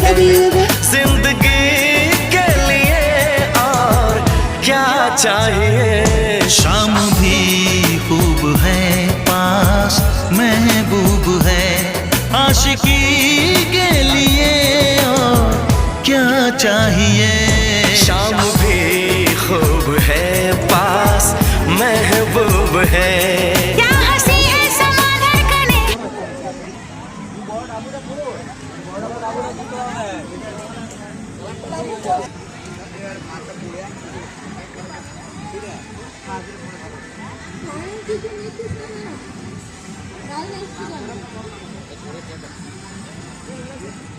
है जिंदगी के लिए और क्या चाहिए। शाम भी खूब है पास महबूब है आशिकी के लिए और क्या चाहिए। शाम भी खूब है पास महबूब है। क्या हंसी है समा धड़कने। Right,